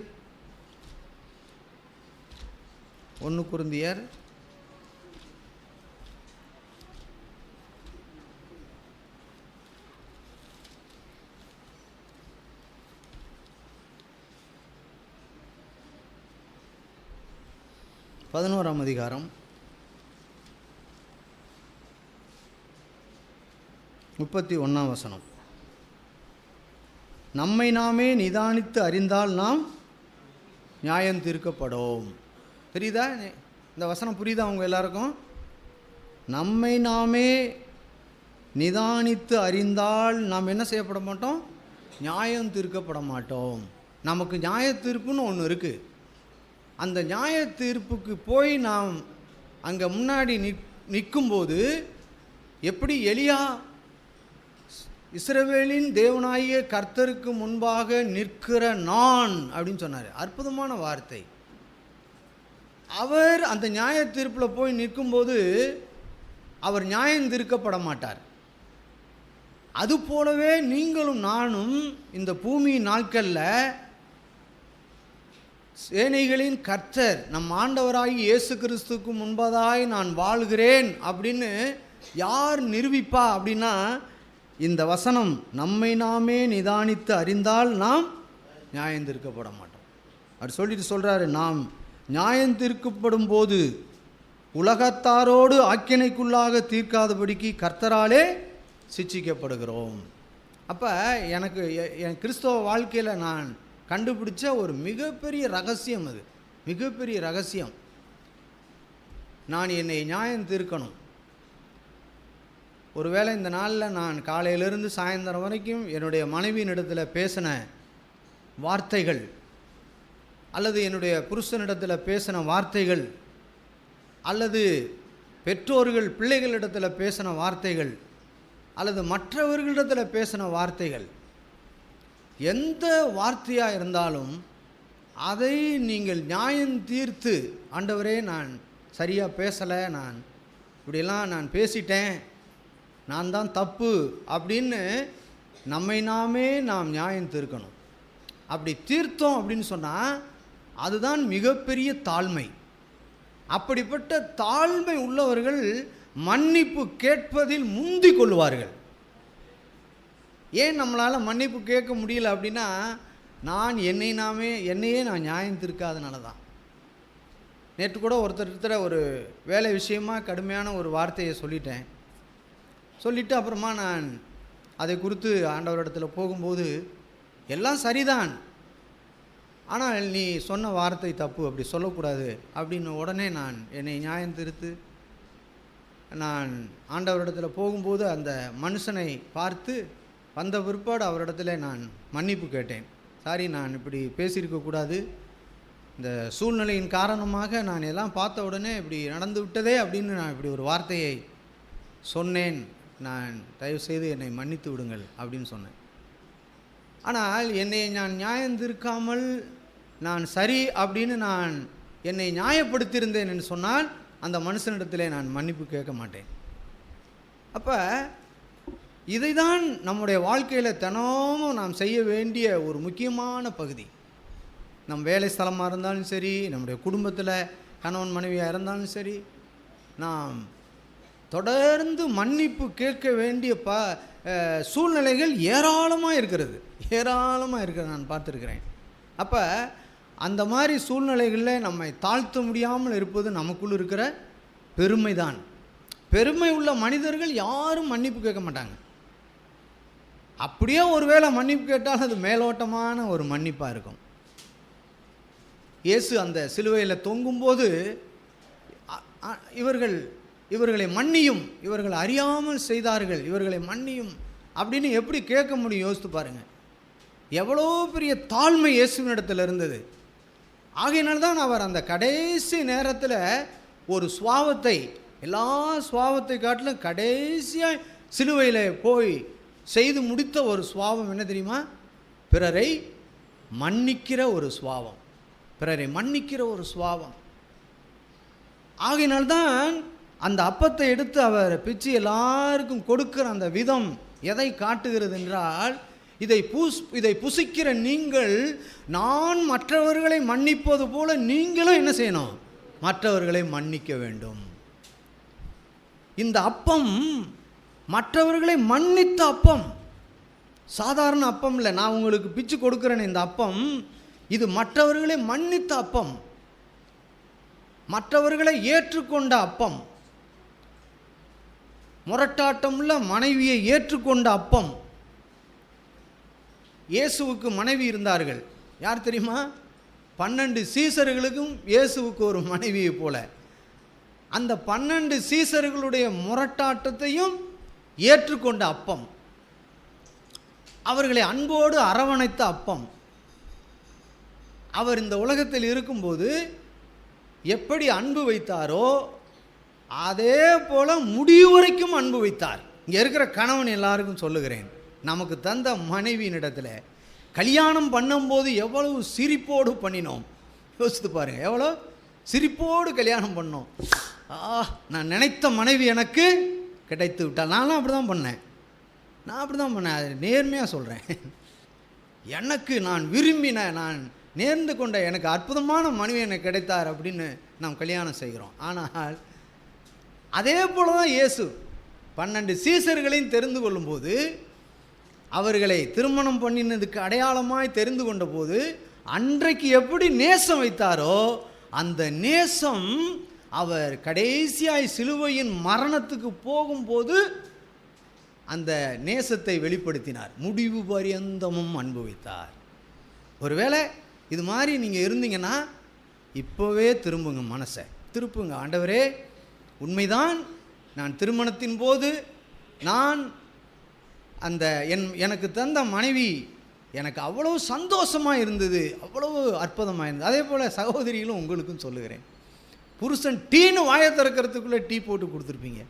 11 அதிகாரம் 31 வசனம். நம்மை நாமே நிதானித்து அறிந்தால் நாம் நியாயம் தீர்க்கப்படும். தெரியுதா? இந்த வசனம் புரியுதா அவங்க எல்லாருக்கும்? நம்மை நாமே நிதானித்து அறிந்தால் நாம் என்ன செய்யப்பட மாட்டோம்? நியாயம் தீர்க்கப்பட மாட்டோம். நமக்கு நியாய தீர்ப்புன்னு ஒன்று இருக்குது. அந்த நியாய தீர்ப்புக்கு போய் நாம் அங்கே முன்னாடி நிற்கும்போது எப்படி எலியா இஸ்ரவேலின் தேவனாகிய கர்த்தருக்கு முன்பாக நிற்கிற நான் அப்படின்னு சொன்னார். அற்புதமான வார்த்தை. அவர் அந்த நியாய தீர்ப்பில் போய் நிற்கும்போது அவர் நியாயம் தீர்க்கப்பட மாட்டார். அதுபோலவே நீங்களும் நானும் இந்த பூமி நாட்களில் சேனைகளின் கர்த்தர் நம் ஆண்டவராகி இயேசு கிறிஸ்துக்கு முன்பதாய் நான் வாழ்கிறேன் அப்படின்னு யார் நிரூபிப்பா அப்படின்னா, இந்த வசனம் நம்மை நாமே நிதானித்து அறிந்தால் நாம் நியாயம் தீர்க்கப்பட மாட்டோம். அவர் சொல்லிட்டு சொல்கிறாரு, நாம் நியாயம் தீர்க்கப்படும் போது உலகத்தாரோடு ஆக்கினைக்குள்ளாக தீர்க்காதபடிக்கு கர்த்தராலே சிட்சிக்கப்படுகிறோம். அப்போ எனக்கு என் கிறிஸ்தவ வாழ்க்கையில் நான் கண்டுபிடிச்ச ஒரு மிகப்பெரிய ரகசியம், அது மிகப்பெரிய ரகசியம். நான் என்னை நியாயம் தீர்க்கணும். ஒருவேளை இந்த நாளில் நான் காலையிலிருந்து சாயந்தரம் வரைக்கும் என்னுடைய மனைவியின் இடத்துல பேசின வார்த்தைகள் அல்லது என்னுடைய புருஷனிடத்தில் பேசின வார்த்தைகள் அல்லது பெற்றோர்கள் பிள்ளைகளிடத்தில் பேசின வார்த்தைகள் அல்லது மற்றவர்களிடத்தில் பேசின வார்த்தைகள் எந்த வார்த்தையாக இருந்தாலும் அதை நீங்கள் நியாயம் தீர்த்து, ஆண்டவரே நான் சரியாக பேசலை, நான் இப்படியெல்லாம் நான் பேசிட்டேன், நான் தான் தப்பு அப்படின்னு நம்மை நாமே நாம் நியாயம் தீர்க்கணும். அப்படி தீர்த்தோம் அப்படின்னு சொன்னால் அதுதான் மிகப்பெரிய தாழ்மை. அப்படிப்பட்ட தாழ்மை உள்ளவர்கள் மன்னிப்பு கேட்பதில் முந்தி கொள்வார்கள். ஏன் நம்மளால் மன்னிப்பு கேட்க முடியல அப்படின்னா, நான் என்னையே நான் நியாயம் தீர்க்காதனால தான். நேற்று கூட ஒருத்தர் ஒரு வேலை விஷயமாக கடுமையான ஒரு வார்த்தையை சொல்லிவிட்டு அப்புறமா நான் அதை குறித்து ஆண்டவரிடத்தில் போகும்போது, எல்லாம் சரிதான், ஆனால் நீ சொன்ன வார்த்தை தப்பு, அப்படி சொல்லக்கூடாது அப்படின்னு உடனே நான் என்னை நியாயம் தீர்த்து நான் ஆண்டவரிடத்தில் போகும்போது அந்த மனுஷனை பார்த்து வந்த பிற்பாடு அவரிடத்துல நான் மன்னிப்பு கேட்டேன். சாரி, நான் இப்படி பேசியிருக்கக்கூடாது, இந்த சூழ்நிலையின் காரணமாக நான் எல்லாம் பார்த்த உடனே இப்படி நடந்து விட்டதே அப்படின்னு நான் இப்படி ஒரு வார்த்தையை சொன்னேன், நான் தயவுசெய்து என்னை மன்னித்து விடுங்கள் அப்படின்னு சொன்னேன். ஆனால் என்னை நான் நியாயம் தீர்க்காமல் நான் சரி அப்படின்னு நான் என்னை நியாயப்படுத்தியிருந்தேன் என்று சொன்னால் அந்த மனுஷனிடத்திலே நான் மன்னிப்பு கேட்க மாட்டேன். அப்போ இதை தான் நம்முடைய வாழ்க்கையில் தினமும் நாம் செய்ய வேண்டிய ஒரு முக்கியமான பகுதி. நம் வேலை ஸ்தலமாக இருந்தாலும் சரி, நம்முடைய குடும்பத்தில் கணவன் மனைவியாக இருந்தாலும் சரி, நாம் தொடர்ந்து மன்னிப்பு கேட்க வேண்டிய சூழ்நிலைகள் ஏராளமாக இருக்கிறது நான் பார்த்துருக்கிறேன். அப்போ அந்த மாதிரி சூழ்நிலைகளில் நம்மை தாழ்த்த முடியாமல் இருப்பது நமக்குள் இருக்கிற பெருமை தான். பெருமை உள்ள மனிதர்கள் யாரும் மன்னிப்பு கேட்க மாட்டாங்க. அப்படியே ஒருவேளை மன்னிப்பு கேட்டால் அது மேலோட்டமான ஒரு மன்னிப்பாக இருக்கும். இயேசு அந்த சிலுவையில் தொங்கும்போது இவர்களை மன்னியும், இவர்கள் அறியாமல் செய்தார்கள், இவர்களை மன்னியும் அப்படின்னு எப்படி கேட்க முடியும்? யோசித்து பாருங்கள். எவ்வளோ பெரிய தாழ்மை இயேசுவினிடத்தில் இருந்தது. ஆகையினால்தான் அவர் அந்த கடைசி நேரத்தில் ஒரு சுவாவத்தை, எல்லா சுவாவத்தை காட்டிலும் கடைசியாக சிலுவையில் போய் செய்து முடித்த ஒரு சுவாவம் என்ன தெரியுமா? பிறரை மன்னிக்கிற ஒரு சுவாவம். ஆகையினால்தான் அந்த அப்பத்தை எடுத்து அவர் பிச்சு எல்லாருக்கும் கொடுக்கிற அந்த விதம் எதை காட்டுகிறது என்றால், இதை புசிக்கிற நீங்கள் நான் மற்றவர்களை மன்னிப்பது போல நீங்களும் என்ன செய்யணும்? மற்றவர்களை மன்னிக்க வேண்டும். இந்த அப்பம் மற்றவர்களை மன்னித்த அப்பம், சாதாரண அப்பம் இல்லை. நான் உங்களுக்கு பிச்சு கொடுக்கிறேன் இந்த அப்பம், இது மற்றவர்களை மன்னித்த அப்பம், மற்றவர்களை ஏற்றுக்கொண்ட அப்பம், முரட்டாட்டமுள்ள மனைவியை ஏற்றுக்கொண்ட அப்பம். இயேசுவுக்கு மனைவி இருந்தார்கள். யார் தெரியுமா? 12 சீசர்களுக்கும் இயேசுவுக்கு ஒரு மனைவியை போல. அந்த 12 சீசர்களுடைய முரட்டாட்டத்தையும் ஏற்றுக்கொண்ட அப்பம், அவர்களை அன்போடு அரவணைத்த அப்பம். அவர் இந்த உலகத்தில் இருக்கும்போது எப்படி அன்பு வைத்தாரோ அதே போல முடிவு வரைக்கும் அன்பு வைத்தார். இங்கே இருக்கிற கணவன் எல்லாருக்கும் சொல்லுகிறேன், நமக்கு தந்த மனைவியினிடத்தில் கல்யாணம் பண்ணும்போது எவ்வளவு சிரிப்போடு பண்ணினோம். யோசித்து பாருங்கள், எவ்வளோ சிரிப்போடு கல்யாணம் பண்ணோம். நான் நினைத்த மனைவி எனக்கு கிடைத்து விட்டால். நான் அப்படி தான் பண்ணேன். அது நேர்மையாக சொல்கிறேன். எனக்கு நான் விரும்பின, நான் நேர்ந்து கொண்ட எனக்கு அற்புதமான மனைவி எனக்கு கிடைத்தார் அப்படின்னு நாம் கல்யாணம் செய்கிறோம். ஆனால் அதே போல தான் இயேசு 12 சீசர்களையும் தெரிந்து கொள்ளும்போது, அவர்களை திருமணம் பண்ணினதுக்கு அடையாளமாய் தெரிந்து கொண்ட போது அன்றைக்கு எப்படி நேசம் வைத்தாரோ அந்த நேசம் அவர் கடைசியாய் சிலுவையின் மரணத்துக்கு போகும்போது அந்த நேசத்தை வெளிப்படுத்தினார். முடிவு பரியந்தமும் அன்பு வைத்தார். ஒருவேளை இது மாதிரி நீங்கள் இருந்தீங்கன்னா இப்போவே திரும்புங்க, மனசை திருப்புங்க. ஆண்டவரே, உண்மைதான், நான் திருமணத்தின் போது நான் அந்த எனக்கு தந்த மனைவி எனக்கு அவ்வளோ சந்தோஷமாக இருந்தது, அவ்வளவு அற்புதமாக இருந்தது. அதே போல் சகோதரிகளும் உங்களுக்கும் சொல்லுகிறேன், புருஷன் டீன்னு வாயை திறக்கிறதுக்குள்ளே டீ போட்டு கொடுத்துருப்பீங்க.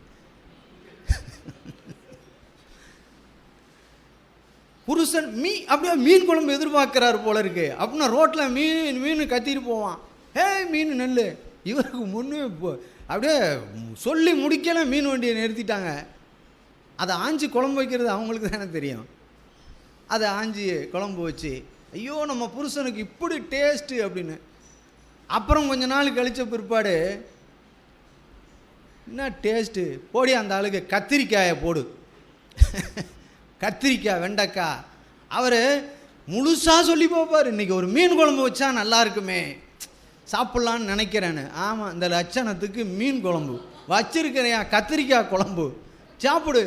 புருஷன் அப்படியே மீன் குழம்பு எதிர்பார்க்குறாரு போல இருக்கு அப்படின்னா ரோட்டில் மீன் கத்திட்டு போவான். மீன் நெல் இவருக்கு முன்னே அப்படியே சொல்லி முடிக்கல மீன் வண்டியை நிறுத்திட்டாங்க. அதை ஆஞ்சி குழம்பு வைக்கிறது அவங்களுக்கு தானே தெரியும். அதை ஆஞ்சி குழம்பு வச்சு ஐயோ நம்ம புருஷனுக்கு இப்படி டேஸ்ட்டு அப்படின்னு. அப்புறம் கொஞ்ச நாள் கழித்த பிற்பாடு என்ன டேஸ்ட்டு போடி அந்த ஆளுக்கு கத்திரிக்காயை போடு, கத்திரிக்காய் வெண்டைக்காய். அவர் முழுசாக சொல்லி பார்ப்பார், இன்றைக்கி ஒரு மீன் குழம்பு வச்சா நல்லா இருக்குமே சாப்பிட்லான்னு நினைக்கிறேன்னு. ஆமாம், இந்த லட்சணத்துக்கு மீன் குழம்பு வச்சிருக்கிறையா, கத்திரிக்காய் குழம்பு சாப்பிடு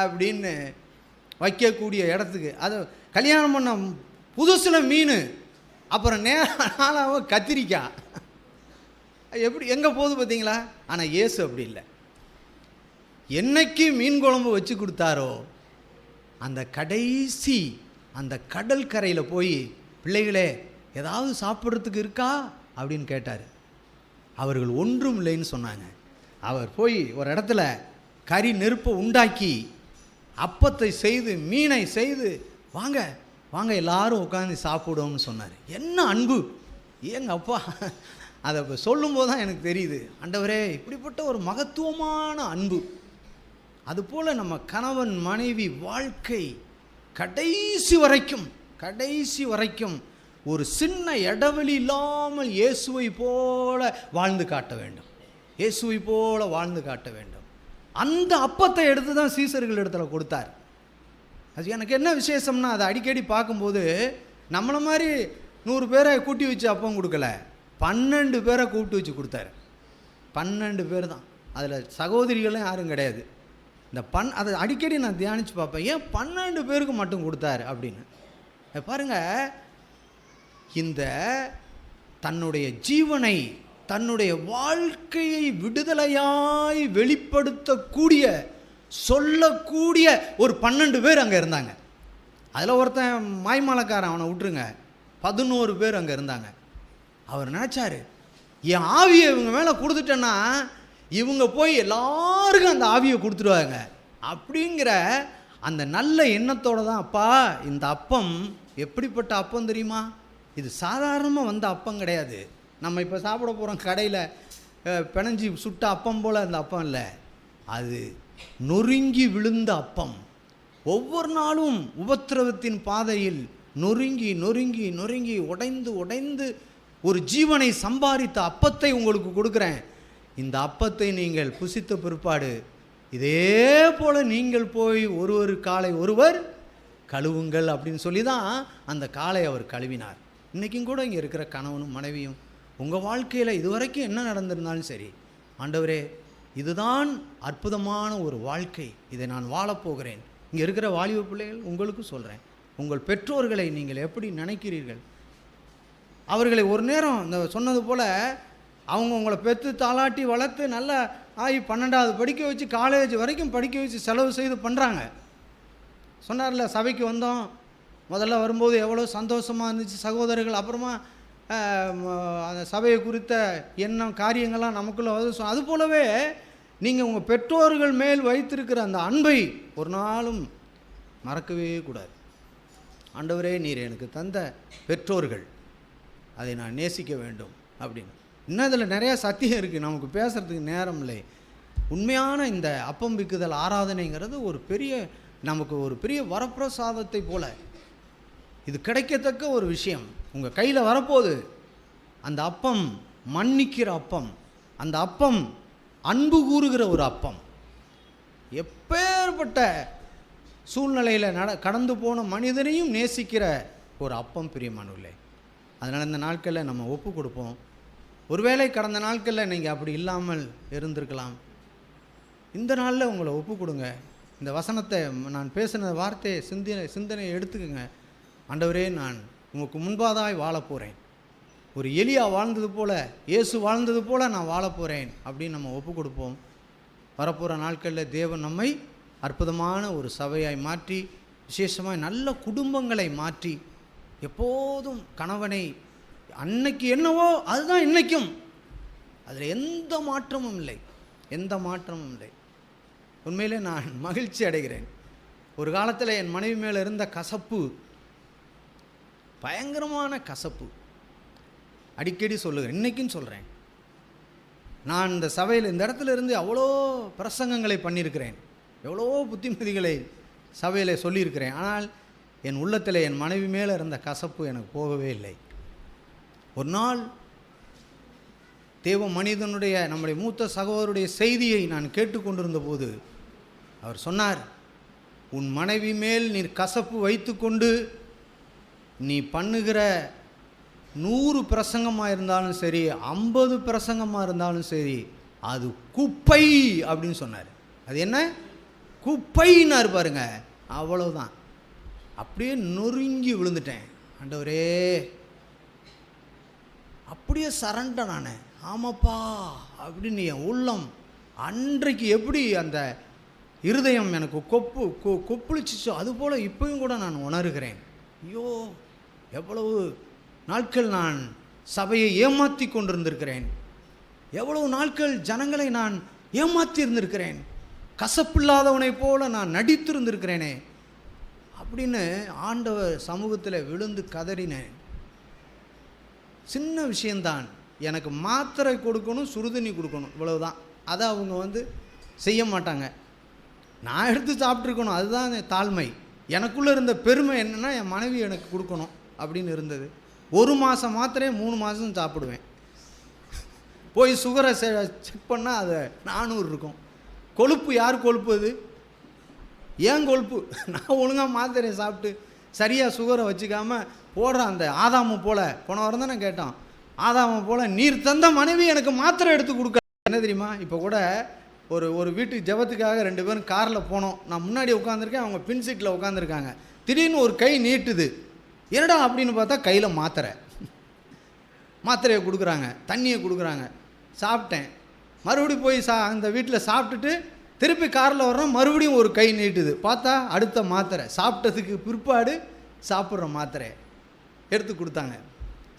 அப்படின்னு வைக்கக்கூடிய இடத்துக்கு. அது கல்யாணம் பண்ண புதுசில் மீன், அப்புறம் நாளாக கத்திரிக்காய். எப்படி எங்கே போகுது பார்த்தீங்களா? ஆனால் இயேசு அப்படி இல்லை. என்னைக்கு மீன் குழம்பு வச்சு கொடுத்தாரோ அந்த கடைசி அந்த கடல் கரையில் போய் பிள்ளைகளே ஏதாவது சாப்பிட்றதுக்கு இருக்கா அப்படின்னு கேட்டார். அவர்கள் ஒன்றும் இல்லைன்னு சொன்னாங்க. அவர் போய் ஒரு இடத்துல கறி நெருப்பை உண்டாக்கி அப்பத்தை செய்து மீனை செய்து வாங்க வாங்க எல்லாரும் உட்காந்து சாப்பிடுவோம்னு சொன்னார். என்ன அன்பு! ஏங்க அப்பா, அதை இப்போ சொல்லும்போது தான் எனக்கு தெரியுது, ஆண்டவரே இப்படிப்பட்ட ஒரு மகத்துவமான அன்பு. அதுபோல் நம்ம கணவன் மனைவி வாழ்க்கை கடைசி வரைக்கும் ஒரு சின்ன இடைவெளி இல்லாமல் இயேசுவை போல வாழ்ந்து காட்ட வேண்டும். இயேசுவை போல வாழ்ந்து காட்ட வேண்டும். அந்த அப்பத்தை எடுத்து தான் சீசர்கள் இடத்துல கொடுத்தார். அது எனக்கு என்ன விசேஷம்னா, அதை அடிக்கடி பார்க்கும்போது நம்மளை மாதிரி 100 பேரை கூட்டி வச்சு அப்பம் கொடுக்கல, 12 பேரை கூப்பிட்டு வச்சு கொடுத்தாரு. 12 பேர் தான், அதில் சகோதரிகளும் யாரும் கிடையாது. இந்த அதை அடிக்கடி நான் தியானித்து பார்ப்பேன், ஏன் 12 பேருக்கு மட்டும் கொடுத்தாரு அப்படின்னு. பாருங்கள், இந்த தன்னுடைய ஜீவனை தன்னுடைய வாழ்க்கையை விடுதலையாய் வெளிப்படுத்தக்கூடிய சொல்லக்கூடிய ஒரு 12 பேர் அங்கே இருந்தாங்க. அதில் ஒருத்தன் மாய்மாலக்காரன், அவனை விட்டுருங்க, 11 பேர் அங்கே இருந்தாங்க. அவர் நினச்சாரு, என் ஆவியை இவங்க மேலே கொடுத்துட்டேன்னா இவங்க போய் எல்லாருக்கும் அந்த ஆவியை கொடுத்துருவாங்க அப்படிங்கிற அந்த நல்ல எண்ணத்தோடு தான், அப்பா இந்த அப்பம் எப்படிப்பட்ட அப்பம் தெரியுமா, இது சாதாரணமாக வந்த அப்பம் கிடையாது, நம்ம இப்போ சாப்பிட போகிறோம் கடையில் பிணைஞ்சி சுட்ட அப்பம் போல் அந்த அப்பம் இல்லை, அது நொறுங்கி விழுந்த அப்பம். ஒவ்வொரு நாளும் உபத்திரவத்தின் பாதையில் நொறுங்கி நொறுங்கி நொறுங்கி உடைந்து ஒரு ஜீவனை சம்பாதித்த அப்பத்தை உங்களுக்கு கொடுக்குறேன். இந்த அப்பத்தை நீங்கள் புசித்த பிற்பாடு இதே போல் நீங்கள் போய் ஒரு காலை ஒருவர் கழுவுங்கள் அப்படின்னு சொல்லி தான் அந்த காலை அவர் கழுவினார். இன்றைக்கும் கூட இங்கே இருக்கிற கணவனும் மனைவியும் உங்கள் வாழ்க்கையில் இதுவரைக்கும் என்ன நடந்திருந்தாலும் சரி, ஆண்டவரே இதுதான் அற்புதமான ஒரு வாழ்க்கை, இதை நான் வாழப்போகிறேன். இங்கே இருக்கிற வாலிப பிள்ளைகள் உங்களுக்கு சொல்கிறேன், உங்கள் பெற்றோர்களை நீங்கள் எப்படி நினைக்கிறீர்கள்? அவர்களை ஒரு நேரம் இந்த சொன்னது போல் அவங்க உங்களை பெற்று தாளாட்டி வளர்த்து நல்லா ஆகி 12வது படிக்க வச்சு காலேஜ் வரைக்கும் படிக்க வச்சு செலவு செய்து பண்ணுறாங்க. சொன்னார்ல, சபைக்கு வந்தோம், முதல்ல வரும்போது எவ்வளோ சந்தோஷமாக இருந்துச்சு சகோதரர்கள், அப்புறமா அந்த சபையை குறித்த எண்ணம் காரியங்கள்லாம் நமக்குள்ளே வந்து அது போலவே நீங்கள் உங்கள் பெற்றோர்கள் மேல் வைத்திருக்கிற அந்த அன்பை ஒரு நாளும் மறக்கவே கூடாது. ஆண்டவரே, நீர் எனக்கு தந்த பெற்றோர்கள், அதை நான் நேசிக்க வேண்டும் அப்படின்னு. இன்னும் இதில் நிறையா சத்தியம் இருக்குது, நமக்கு பேசுகிறதுக்கு நேரம் இல்லை. உண்மையான இந்த அப்பம் பிக்குதல் ஆராதனைங்கிறது நமக்கு ஒரு பெரிய வரப்பிரசாதத்தை போல இது கிடைக்கத்தக்க ஒரு விஷயம் உங்கள் கையில் வரப்போகுது. அந்த அப்பம் மன்னிக்கிற அப்பம், அந்த அப்பம் அன்பு கூறுகிற ஒரு அப்பம். எப்பேற்பட்ட சூழ்நிலையில் கடந்து போன மனிதனையும் நேசிக்கிற ஒரு அப்பம் பிரியமானவர்களே. அதனால் இந்த நாட்களில் நம்ம ஒப்பு கொடுப்போம். ஒருவேளை கடந்த நாட்களில் நீங்கள் அப்படி இல்லாமல் இருந்திருக்கலாம். இந்த நாளில் உங்களை ஒப்பு கொடுங்க. இந்த வசனத்தை, நான் பேசின வார்த்தையை சிந்தனையை எடுத்துக்கோங்க. ஆண்டவரே, நான் உங்களுக்கு முன்பாதாய் வாழப்போகிறேன், ஒரு எலியா வாழ்ந்தது போல், இயேசு வாழ்ந்தது போல் நான் வாழப்போகிறேன் அப்படின்னு நம்ம ஒப்பு கொடுப்போம். வரப்போகிற நாட்களில் தேவன் நம்மை அற்புதமான ஒரு சபையாய் மாற்றி, விசேஷமாக நல்ல குடும்பங்களை மாற்றி, எப்போதும் கணவனை அன்னைக்கு என்னவோ அதுதான் இன்றைக்கும், அதில் எந்த மாற்றமும் இல்லை, எந்த மாற்றமும் இல்லை. உண்மையிலே நான் மகிழ்ச்சி அடைகிறேன். ஒரு காலத்தில் என் மனைவி மேலே இருந்த கசப்பு, பயங்கரமான கசப்பு, அடிக்கடி சொல்லுகிறேன், இன்றைக்கும் சொல்கிறேன். நான் இந்த சபையில் இந்த இடத்துல இருந்து அவ்வளோ பிரசங்கங்களை பண்ணியிருக்கிறேன், எவ்வளோ புத்திமதிகளை சபையில் சொல்லியிருக்கிறேன். ஆனால் என் உள்ளத்தில் என் மனைவி மேலே இருந்த கசப்பு எனக்கு போகவே இல்லை. ஒரு நாள் தேவ மனிதனுடைய, நம்முடைய மூத்த சகோதரருடைய செய்தியை நான் கேட்டுக்கொண்டிருந்த போது அவர் சொன்னார், உன் மனைவி மேல் நீ கசப்பு வைத்து கொண்டு நீ பண்ணுகிற 100 பிரசங்கமாக இருந்தாலும் சரி, 50 பிரசங்கமாக இருந்தாலும் சரி, அது குப்பை அப்படின்னு சொன்னார். அது என்ன குப்பைன்னாரு பாருங்க, அவ்வளவுதான். அப்படியே நொறுங்கி விழுந்துட்டேன். ஆண்டவரே, அப்படியே சரண்ட நான், ஆமாப்பா அப்படின்னு என் உள்ளம் அன்றைக்கு எப்படி அந்த இருதயம் எனக்கு கொப்புளிச்சிச்சோ அதுபோல் இப்பயும் கூட நான் உணர்கிறேன். ஐயோ, எவ்வளவு நாட்கள் நான் சபையை ஏமாற்றி கொண்டிருந்திருக்கிறேன், எவ்வளவு நாட்கள் ஜனங்களை நான் ஏமாற்றி இருந்திருக்கிறேன், கசப்பில்லாதவனை போல நான் நடித்திருந்திருக்கிறேனே அப்படின்னு ஆண்டவர் சமூகத்தில் விழுந்து கதறினேன். சின்ன விஷயந்தான், எனக்கு மாத்திரை கொடுக்கணும், சுடுதண்ணி கொடுக்கணும், இவ்வளவுதான். அதை அவங்க செய்ய மாட்டாங்க, நான் எடுத்து சாப்பிட்ருக்கணும். அதுதான் என் தாழ்மை. எனக்குள்ளே இருந்த பெருமை என்னென்னா, என் மனைவி எனக்கு கொடுக்கணும் அப்படின்னு இருந்தது. 1 மாதம் மாத்திரையே 3 மாதம் சாப்பிடுவேன். போய் சுகரை செக் பண்ணால் அது 400 இருக்கும். கொழுப்பு, யார் கொழுப்பு? அது ஏன் கொழுப்பு? நான் ஒழுங்காக மாத்திரையை சாப்பிட்டு சரியாக சுகரை வச்சுக்காமல் போடுற அந்த ஆதாம போல், போன வாரம் தான் நான் கேட்டோம், ஆதாம போல் நீர் தந்த மனைவி எனக்கு மாத்திரை எடுத்து கொடுக்க. என்ன தெரியுமா, இப்போ கூட ஒரு வீட்டுக்கு ஜெபத்துக்காக 2 பேரும் காரில் போனோம். நான் முன்னாடி உட்காந்துருக்கேன், அவங்க பின் சீட்டில் உட்காந்துருக்காங்க. திடீர்னு ஒரு கை நீட்டுது, என்னடா அப்படின்னு பார்த்தா கையில் மாத்திரையை கொடுக்குறாங்க, தண்ணியை கொடுக்குறாங்க. சாப்பிட்டேன். மறுபடியும் போய் அந்த வீட்டில் சாப்பிட்டுட்டு திருப்பி காரில் வர்றோம், மறுபடியும் ஒரு கை நீட்டுது. பார்த்தா அடுத்த மாத்திரை, சாப்பிட்டதுக்கு பிற்பாடு சாப்பிட்ற மாத்திரை எடுத்து கொடுத்தாங்க.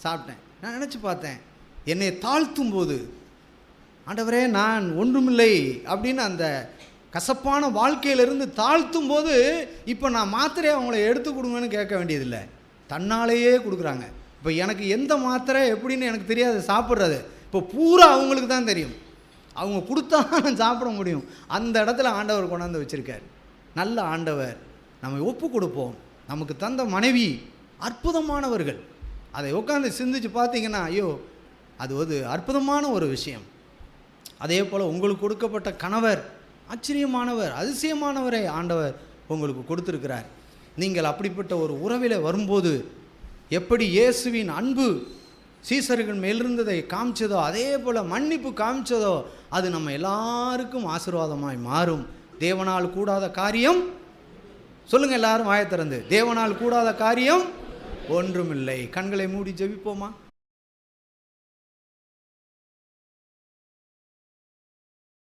சாப்பிட்டேன். நான் நினச்சி பார்த்தேன், என்னை தாழ்த்தும் போது, ஆண்டவரே நான் ஒன்றுமில்லை அப்படின்னு அந்த கசப்பான வாழ்க்கையிலிருந்து தாழ்த்தும் போது, இப்போ நான் மாத்திரையை அவங்கள எடுத்து கொடுங்கன்னு கேட்க வேண்டியதில்லை, தன்னாலேயே கொடுக்குறாங்க. இப்போ எனக்கு எந்த மாத்திரை எப்படின்னு எனக்கு தெரியாது சாப்பிட்றது, இப்போ பூரா அவங்களுக்கு தான் தெரியும். அவங்க கொடுத்தா நான் சாப்பிட முடியும். அந்த இடத்துல ஆண்டவர் கொண்டாந்து வச்சுருக்கார். நல்ல ஆண்டவர். நம்ம ஒப்பு கொடுப்போம். நமக்கு தந்த மனைவி அற்புதமானவர்கள். அதை உட்காந்து சிந்திச்சு பார்த்தீங்கன்னா, ஐயோ, அது ஒரு அற்புதமான ஒரு விஷயம். அதே போல் உங்களுக்கு கொடுக்கப்பட்ட கணவர் ஆச்சரியமானவர், அதிசயமானவரை ஆண்டவர் உங்களுக்கு கொடுத்துருக்கிறார். நீங்கள் அப்படிப்பட்ட ஒரு உறவில் வரும்போது எப்படி இயேசுவின் அன்பு சீசர்கள் மேலிருந்ததை காமிச்சதோ, அதே போல் மன்னிப்பு காமிச்சதோ, அது நம்ம எல்லாருக்கும் ஆசீர்வாதமாய் மாறும். தேவனால் கூடாத காரியம், சொல்லுங்கள் எல்லாரும் வாயை திறந்து, தேவனால் கூடாத காரியம் ஒன்றுமில்லை. கண்களை மூடி ஜெபிப்போமா?